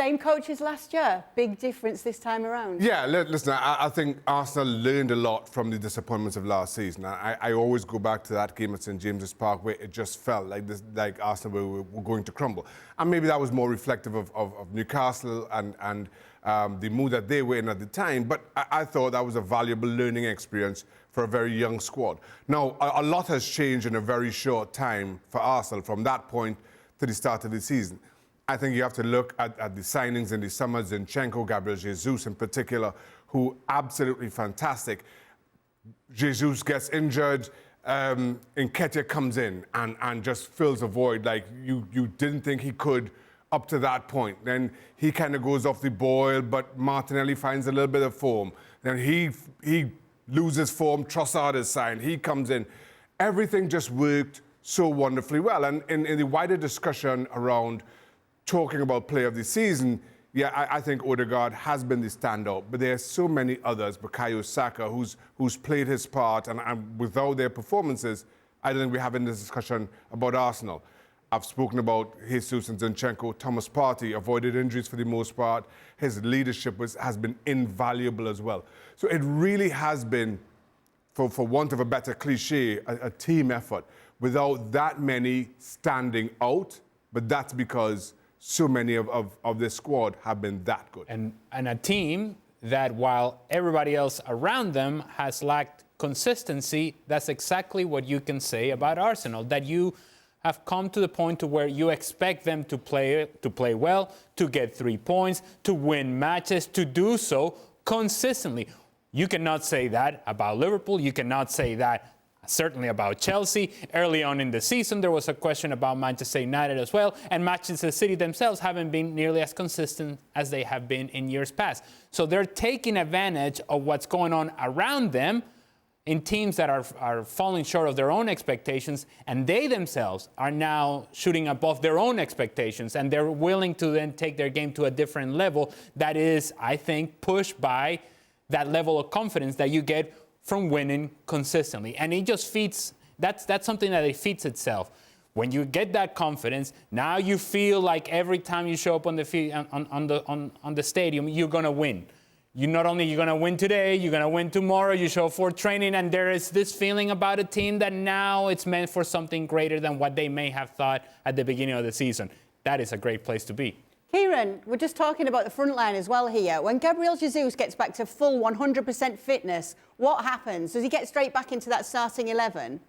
Same coach as last year. Big difference this time around. Yeah, listen, I think Arsenal learned a lot from the disappointments of last season. I always go back to that game at St James's Park where it just felt like Arsenal were going to crumble. And maybe that was more reflective of Newcastle and the mood that they were in at the time. But I thought that was a valuable learning experience for a very young squad. Now, a lot has changed in a very short time for Arsenal from that point to the start of the season. I think you have to look at the signings in the summer, Zinchenko, Gabriel Jesus in particular, who absolutely fantastic. Jesus gets injured, Nketiah comes in and just fills a void like you didn't think he could up to that point. Then he kind of goes off the boil, but Martinelli finds a little bit of form. Then he loses form, Trossard is signed, he comes in. Everything just worked so wonderfully well. And in the wider discussion around talking about player of the season, yeah, I think Odegaard has been the standout, but there are so many others, Bukayo Saka, who's played his part, and without their performances, I don't think we're having this discussion about Arsenal. I've spoken about Jesus and Zinchenko. Thomas Partey avoided injuries for the most part. His leadership has been invaluable as well. So it really has been, for want of a better cliche, a team effort without that many standing out, but that's because so many of this squad have been that good. And a team that, while everybody else around them has lacked consistency, that's exactly what you can say about Arsenal, that you have come to the point to where you expect them to play well, to get 3 points, to win matches, to do so consistently. You cannot say that about Liverpool. You cannot say that certainly about Chelsea. Early on in the season, there was a question about Manchester United as well, and Manchester City themselves haven't been nearly as consistent as they have been in years past. So they're taking advantage of what's going on around them in teams that are falling short of their own expectations, and they themselves are now shooting above their own expectations, and they're willing to then take their game to a different level that is, I think, pushed by that level of confidence that you get from winning consistently. And it just feeds, that's something that it feeds itself. When you get that confidence, now you feel like every time you show up on the field, on the stadium, you're going to win. You're going to win today, you're going to win tomorrow, you show up for training, and there is this feeling about a team that now it's meant for something greater than what they may have thought at the beginning of the season. That is a great place to be. Kieran, we're just talking about the front line as well here. When Gabriel Jesus gets back to full 100% fitness, what happens? Does he get straight back into that starting 11?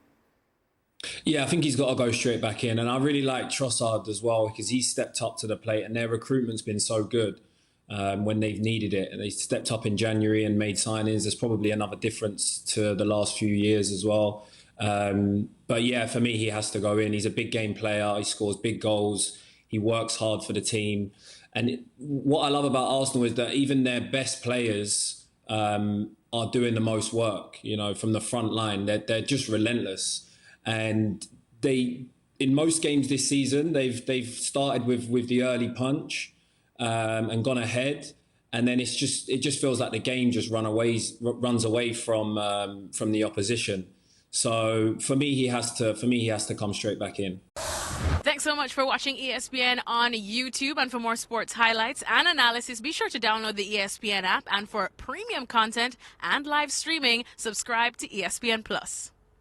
Yeah, I think he's got to go straight back in. And I really like Trossard as well, because he stepped up to the plate, and their recruitment's been so good when they've needed it. And they stepped up in January and made signings. There's probably another difference to the last few years as well. But yeah, for me, he has to go in. He's a big game player. He scores big goals. He works hard for the team. And what I love about Arsenal is that even their best players are doing the most work, you know, from the front line. They're just relentless. And in most games this season, they've started with the early punch and gone ahead. And then it just feels like the game just runs away from the opposition. So for me, he has to come straight back in. Thanks so much for watching ESPN on YouTube. And for more sports highlights and analysis, be sure to download the ESPN app. And for premium content and live streaming, subscribe to ESPN Plus.